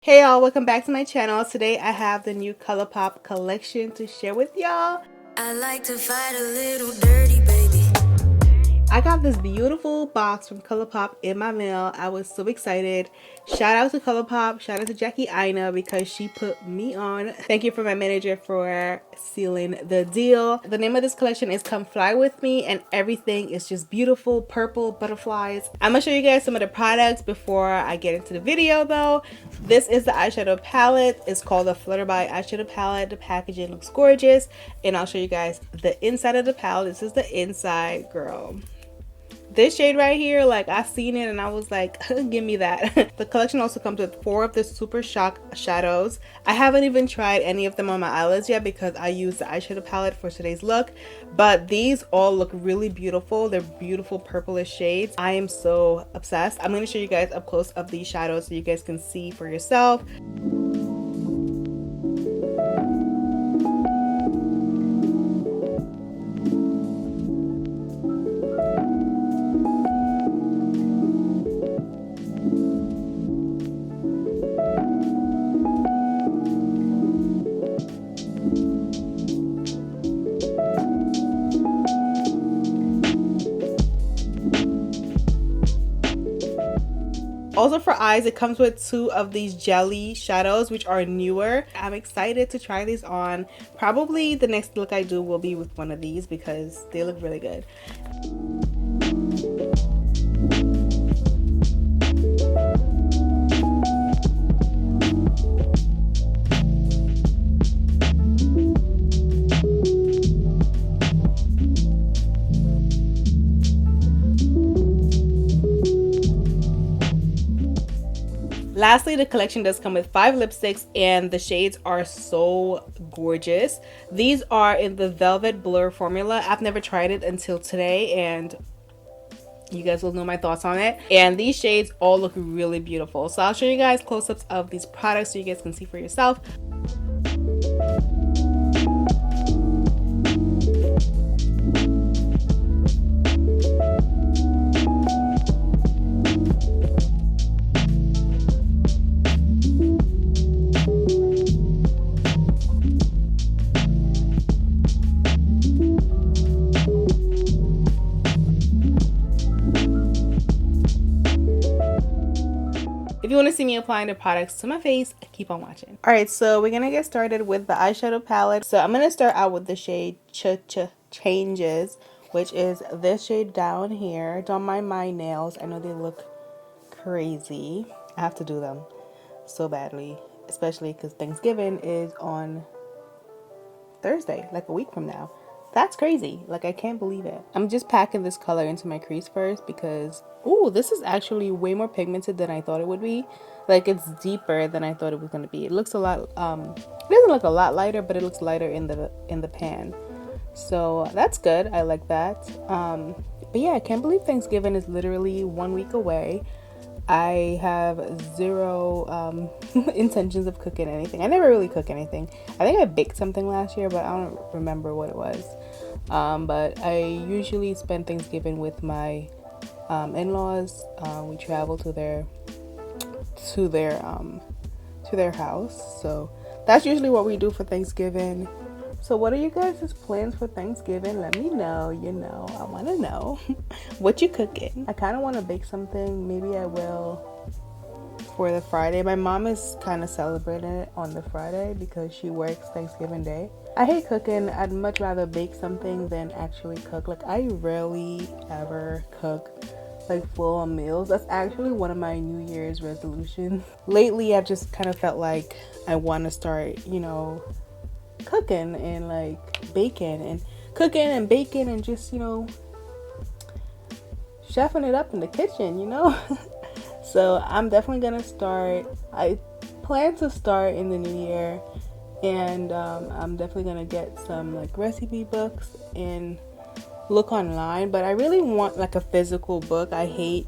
Hey y'all, welcome back to my channel. Today I have the new Colourpop collection to share with y'all. I like to fight a little dirty, baby. I got this beautiful box from Colourpop in my mail. I was so excited. Shout out to Colourpop. Shout out to Jackie Aina because she put me on. Thank you for my manager for sealing the deal. The name of this collection is Come Fly With Me, and everything is just beautiful purple butterflies. I'm gonna show you guys some of the products before I get into the video though. This is the eyeshadow palette. It's called the Flutter by eyeshadow palette. The packaging looks gorgeous, and I'll show you guys the inside of the palette. This is the inside, girl. This shade right here, like I seen it and I was like, give me that. The collection also comes with 4 of the Super Shock shadows. I haven't even tried any of them on my eyelids yet because I used the eyeshadow palette for today's look, but these all look really beautiful. They're beautiful purplish shades. I am so obsessed. I'm going to show you guys up close of these shadows so you guys can see for yourself. Also for eyes, it comes with 2 of these jelly shadows, which are newer. I'm excited to try these on. Probably the next look I do will be with one of these because they look really good. Lastly, the collection does come with 5 lipsticks and the shades are so gorgeous. These are in the Velvet Blur formula. I've never tried it until today and you guys will know my thoughts on it. And these shades all look really beautiful. So I'll show you guys close-ups of these products so you guys can see for yourself. If you want to see me applying the products to my face, keep on watching. Alright, so we're going to get started with the eyeshadow palette. So I'm going to start out with the shade Changes, which is this shade down here. Don't mind my nails. I know they look crazy. I have to do them so badly, especially because Thanksgiving is on Thursday, like a week from now. That's crazy. Like, I can't believe it. I'm just packing this color into my crease first because, ooh, this is actually way more pigmented than I thought it would be. Like, it's deeper than I thought it was going to be. It looks a lot, it doesn't look a lot lighter, but it looks lighter in the pan. So that's good. I like that. But yeah, I can't believe Thanksgiving is literally 1 week away. I have zero intentions of cooking anything. I never really cook anything. I think I baked something last year, but I don't remember what it was. But I usually spend Thanksgiving with my in-laws. We travel to their house. So that's usually what we do for Thanksgiving. So what are you guys' plans for Thanksgiving? Let me know. You know, I want to know what you cooking. I kind of want to bake something. Maybe I will for the Friday. My mom is kind of celebrating it on the Friday because she works Thanksgiving Day. I hate cooking. I'd much rather bake something than actually cook. Like, I rarely ever cook like full-on meals. That's actually one of my New Year's resolutions. Lately, I've just kind of felt like I want to start, you know, cooking and like baking and cooking and baking and just, you know, chefing it up in the kitchen, you know. So I'm definitely gonna start. I plan to start in the new year, and I'm definitely gonna get some like recipe books and look online. But I really want like a physical book. I hate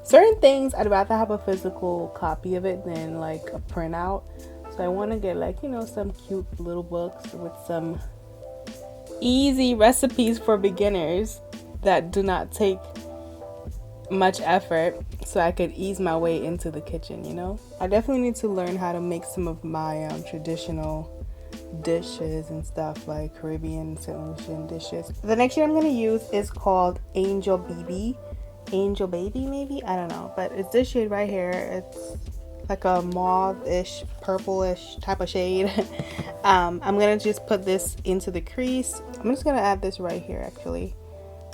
certain things. I'd rather have a physical copy of it than like a printout. So I want to get like, you know, some cute little books with some easy recipes for beginners that do not take much effort so I could ease my way into the kitchen, you know? I definitely need to learn how to make some of my traditional dishes and stuff, like Caribbean, St. Lucian dishes. The next shade I'm going to use is called Angel Baby. Angel Baby, maybe? I don't know. But it's this shade right here. It's like a mauve-ish, purplish type of shade. I'm going to just put this into the crease. I'm just going to add this right here, actually.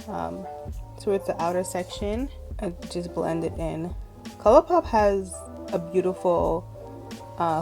Towards the outer section. And just blend it in. Colourpop has a beautiful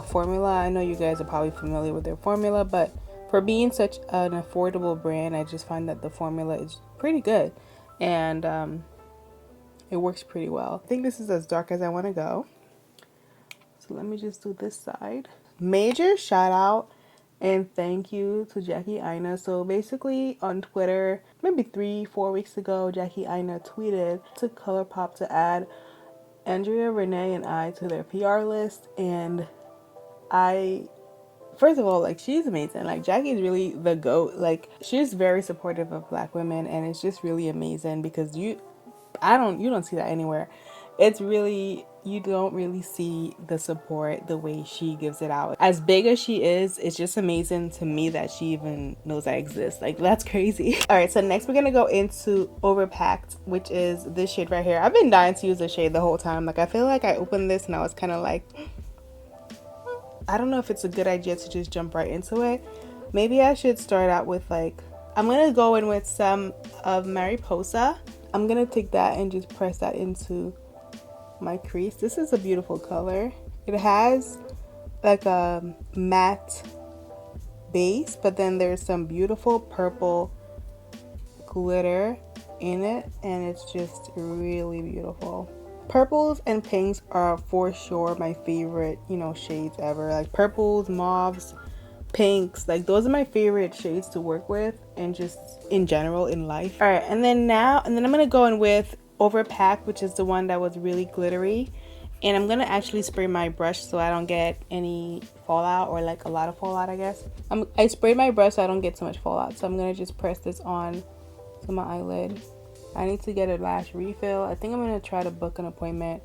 formula. I know you guys are probably familiar with their formula, but for being such an affordable brand, I just find that the formula is pretty good, and it works pretty well. I think this is as dark as I want to go, so let me just do this side. Major shout out and thank you to Jackie Aina. So basically on Twitter, maybe 3-4 weeks ago, Jackie Aina tweeted to Colourpop to add Andrea, Renee, and I to their PR list, and first of all, like, she's amazing. Like, Jackie is really the GOAT. Like, she's very supportive of Black women, and it's just really amazing because you don't see that anywhere. It's really, you don't really see the support the way she gives it out. As big as she is, it's just amazing to me that she even knows I exist. Like, that's crazy. All right, so next we're gonna go into Overpacked, which is this shade right here. I've been dying to use this shade the whole time. Like, I feel like I opened this and I was kind of like, I don't know if it's a good idea to just jump right into it. Maybe I should start out with, like, I'm gonna go in with some of Mariposa. I'm gonna take that and just press that into my crease. This is a beautiful color. It has like a matte base, but then there's some beautiful purple glitter in it, and it's just really beautiful. Purples and pinks are for sure my favorite, you know, shades ever. Like purples, mauves, pinks, like those are my favorite shades to work with, and just in general in life. All right, and then I'm gonna go in with Overpack, which is the one that was really glittery, and I'm gonna actually spray my brush so I don't get any fallout, or like a lot of fallout, I guess. I sprayed my brush so I don't get so much fallout, so I'm gonna just press this on to my eyelid. I need to get a lash refill. I think I'm gonna try to book an appointment.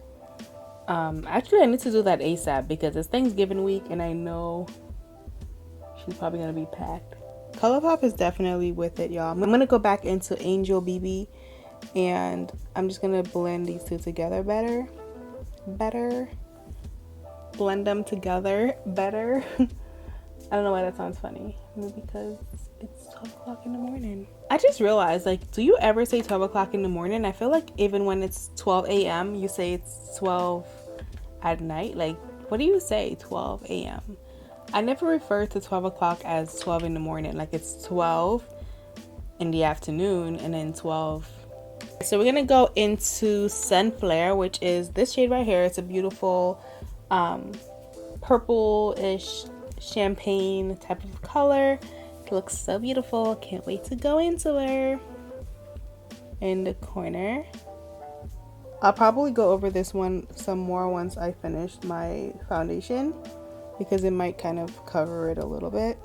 Actually, I need to do that ASAP because it's Thanksgiving week and I know she's probably gonna be packed. Colourpop is definitely with it, y'all. I'm gonna go back into Angel BB and I'm just gonna blend these two together better. Blend them together better. I don't know why that sounds funny. Maybe because it's 12 o'clock in the morning. I just realized, like, do you ever say 12 o'clock in the morning? I feel like even when it's 12 a.m., you say it's 12 at night. Like, what do you say, 12 a.m.? I never refer to 12 o'clock as 12 in the morning. Like, it's 12 in the afternoon and then 12. So we're gonna go into Sunflare, which is this shade right here. It's a beautiful purple-ish champagne type of color. It looks so beautiful. Can't wait to go into her. In the corner, I'll probably go over this one some more once I finish my foundation because it might kind of cover it a little bit.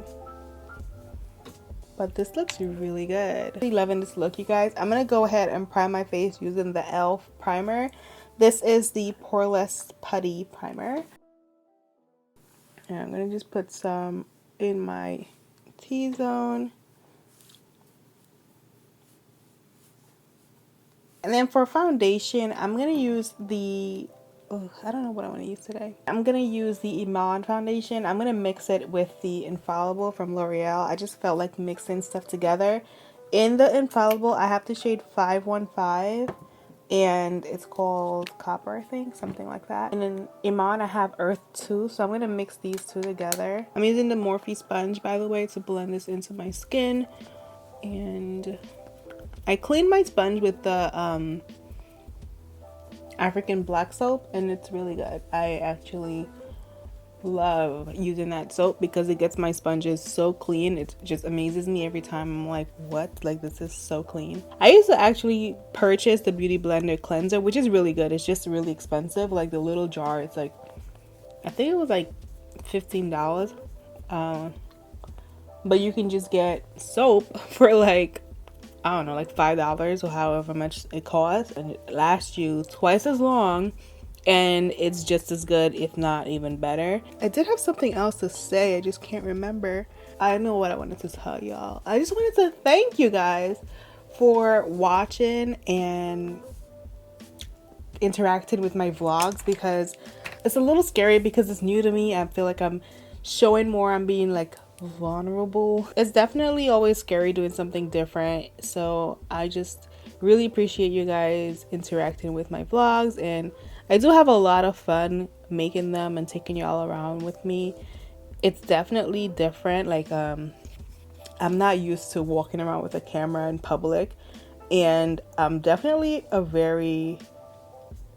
But this looks really good. I'm really loving this look, you guys. I'm gonna go ahead and prime my face using the e.l.f. primer. This is the Poreless Putty Primer. And I'm gonna just put some in my T-zone. And then for foundation, I'm gonna use the, I don't know what I want to use today. I'm gonna use the Iman foundation. I'm gonna mix it with the Infallible from L'Oreal. I just felt like mixing stuff together. In the Infallible, I have the shade 515. And it's called Copper, I think, something like that. And then Iman, I have Earth 2, so I'm gonna mix these two together. I'm using the Morphe sponge, by the way, to blend this into my skin. And I cleaned my sponge with the African black soap, and it's really good. I actually love using that soap because it gets my sponges so clean. It just amazes me every time. I'm like, what? Like, this is so clean. I used to actually purchase the Beauty Blender cleanser, which is really good. It's just really expensive. Like the little jar, it's like, I think it was like $15. But you can just get soap for like I don't know, like $5 or however much it costs, and it lasts you twice as long, and it's just as good, if not even better. I did have something else to say, I just can't remember. I know what I wanted to tell y'all. I just wanted to thank you guys for watching and interacting with my vlogs, because it's a little scary because it's new to me. I feel like I'm showing more, I'm being like vulnerable. It's definitely always scary doing something different, so I just really appreciate you guys interacting with my vlogs, and I do have a lot of fun making them and taking y'all around with me. It's definitely different, like I'm not used to walking around with a camera in public, and I'm definitely a very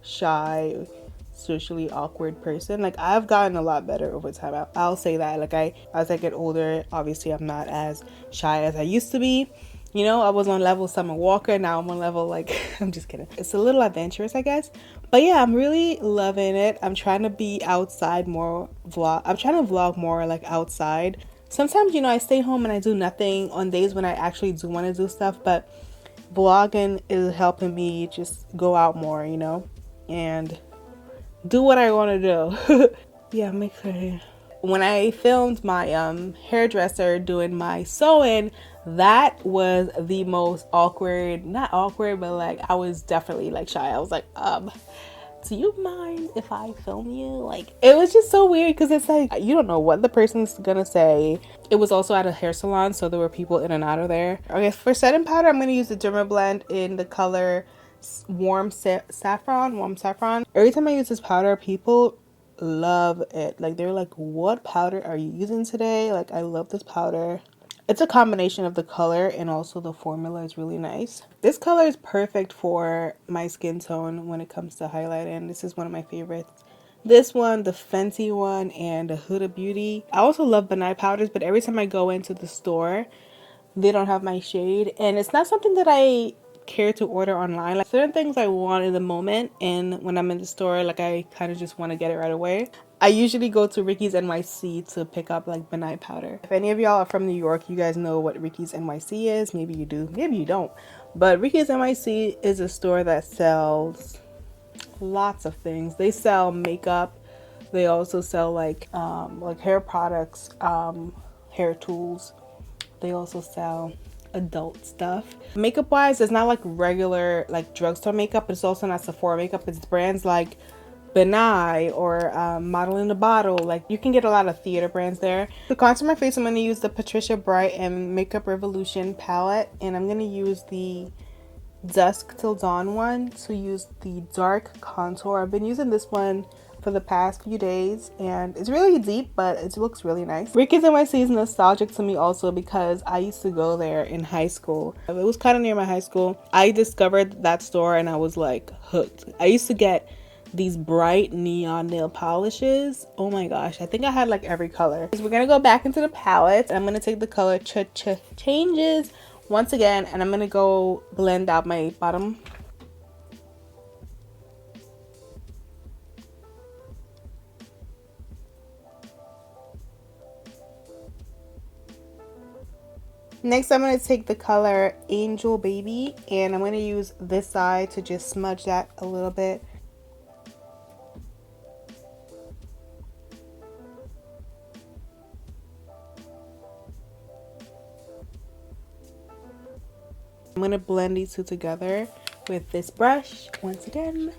shy, socially awkward person. Like, I've gotten a lot better over time. I'll say that. Like, as I get older, obviously I'm not as shy as I used to be. You know, I was on level Summer Walker, now I'm on level, like, I'm just kidding. It's a little adventurous, I guess. But yeah, I'm really loving it. I'm trying to be outside more, I'm trying to vlog more like outside. Sometimes, you know, I stay home and I do nothing on days when I actually do want to do stuff, but vlogging is helping me just go out more, you know, and do what I want to do. Yeah, make sure. When I filmed my hairdresser doing my sewing, that was the most awkward, not awkward, but like I was definitely like shy. I was like, do you mind if I film you? Like, it was just so weird because it's like you don't know what the person's gonna say. It was also at a hair salon, so there were people in and out of there. Okay, for setting powder, I'm gonna use the Derma Blend in the color warm saffron. Every time I use this powder, people love it. Like, they're like, what powder are you using today? Like, I love this powder. It's a combination of the color and also the formula is really nice. This color is perfect for my skin tone when it comes to highlighting. This is one of my favorites. This one, the Fenty one, and the Huda Beauty. I also love benign powders, but every time I go into the store, they don't have my shade. And it's not something that I care to order online. Like, certain things I want in the moment, and when I'm in the store, like, I kind of just want to get it right away. I usually go to Ricky's NYC to pick up like benign powder. If any of y'all are from New York, you guys know what Ricky's NYC is. Maybe you do, maybe you don't. But Ricky's NYC is a store that sells lots of things. They sell makeup. They also sell like hair products, hair tools. They also sell adult stuff. Makeup wise, it's not like regular like drugstore makeup, but it's also not Sephora makeup. It's brands like Benai or Model in the Bottle. Like, you can get a lot of theater brands there. To contour my face, I'm going to use the Patricia Bright and Makeup Revolution palette, and I'm going to use the Dusk Till Dawn one to use the dark contour. I've been using this one for the past few days, and it's really deep, but it looks really nice. Ricky's NYC is nostalgic to me also because I used to go there in high school. It was kind of near my high school. I discovered that store and I was like hooked. I used to get these bright neon nail polishes. Oh my gosh, I think I had like every color. So we're gonna go back into the palette. I'm gonna take the color Changes once again, and I'm gonna go blend out my bottom. Next, I'm going to take the color Angel Baby, and I'm going to use this side to just smudge that a little bit. I'm going to blend these two together with this brush once again.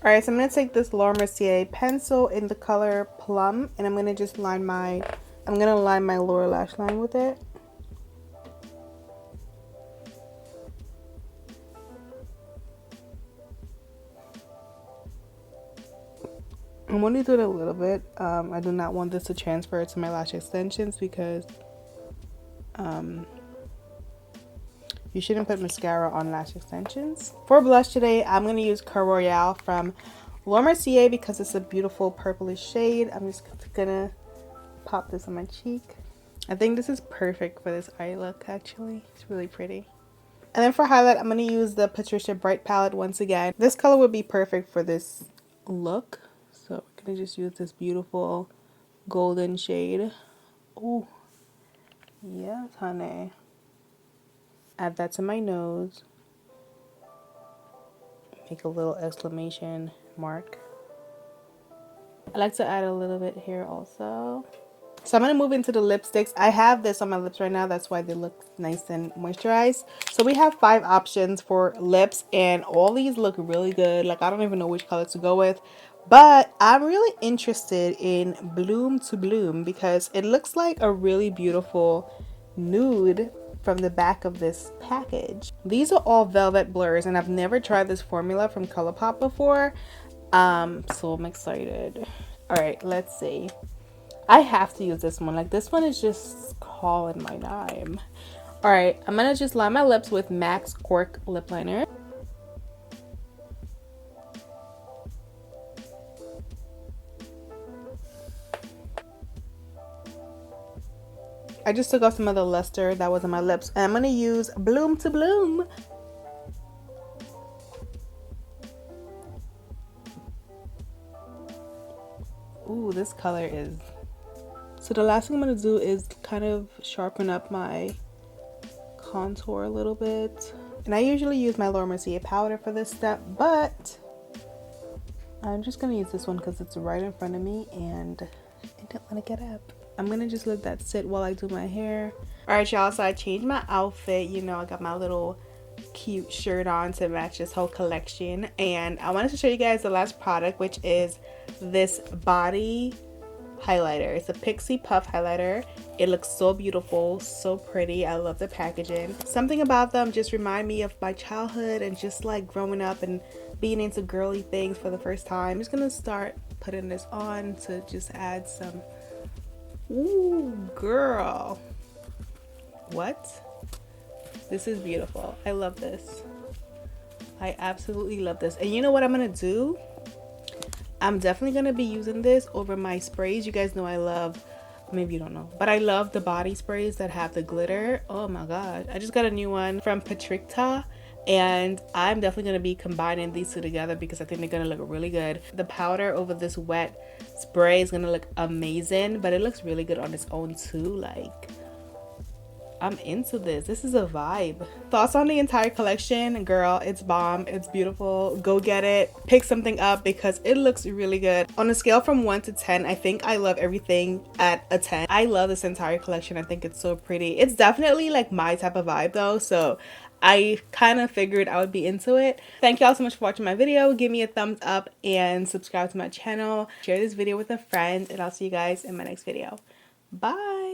Alright, so I'm going to take this Laura Mercier pencil in the color Plum, and I'm going to just line my lower lash line with it. I'm only doing a little bit. I do not want this to transfer to my lash extensions because you shouldn't put mascara on lash extensions. For blush today, I'm going to use Cœur Royale from Laura Mercier because it's a beautiful purplish shade. I'm just going to pop this on my cheek. I think this is perfect for this eye look, actually. It's really pretty. And then for highlight, I'm going to use the Patricia Bright palette once again. This color would be perfect for this look. So we're going to just use this beautiful golden shade. Oh, yes, honey. Add that to my nose. Make a little exclamation mark. I like to add a little bit here also. So I'm going to move into the lipsticks. I have this on my lips right now. That's why they look nice and moisturized. So we have 5 options for lips, and all these look really good. Like, I don't even know which color to go with. But I'm really interested in Bloom to Bloom because it looks like a really beautiful nude from the back of this package. These are all velvet blurs, and I've never tried this formula from Colourpop before. So I'm excited. All right, let's see. I have to use this one. Like, this one is just calling my name. All right, I'm gonna just line my lips with MAC's Cork lip liner. I just took off some of the luster that was on my lips, and I'm gonna use Bloom to Bloom. Ooh, this color is... So the last thing I'm gonna do is kind of sharpen up my contour a little bit. And I usually use my Laura Mercier powder for this step, but I'm just gonna use this one because it's right in front of me and I don't want to get up. I'm gonna just let that sit while I do my hair. All right, y'all, so I changed my outfit. You know, I got my little cute shirt on to match this whole collection, and I wanted to show you guys the last product, which is this body highlighter. It's a Pixie Puff highlighter. It looks so beautiful, so pretty. I love the packaging. Something about them just remind me of my childhood and just like growing up and being into girly things for the first time. I'm just gonna start putting this on to just add some... Ooh, girl. What? This is beautiful. I love this. I absolutely love this. And you know what I'm gonna do? I'm definitely gonna be using this over my sprays. You guys know I love, maybe you don't know, but I love the body sprays that have the glitter. Oh my god. I just got a new one from Patricta, and I'm definitely gonna be combining these two together because I think they're gonna look really good. The powder over this wet spray is gonna look amazing, but it looks really good on its own too. Like, I'm into this. This is a vibe. Thoughts on the entire collection? Girl, it's bomb. It's beautiful. Go get it. Pick something up because it looks really good. On a scale from 1 to 10, I think I love everything at a 10. I love this entire collection. I think it's so pretty. It's definitely like my type of vibe though, so I kind of figured I would be into it. Thank y'all so much for watching my video. Give me a thumbs up and subscribe to my channel. Share this video with a friend, and I'll see you guys in my next video. Bye.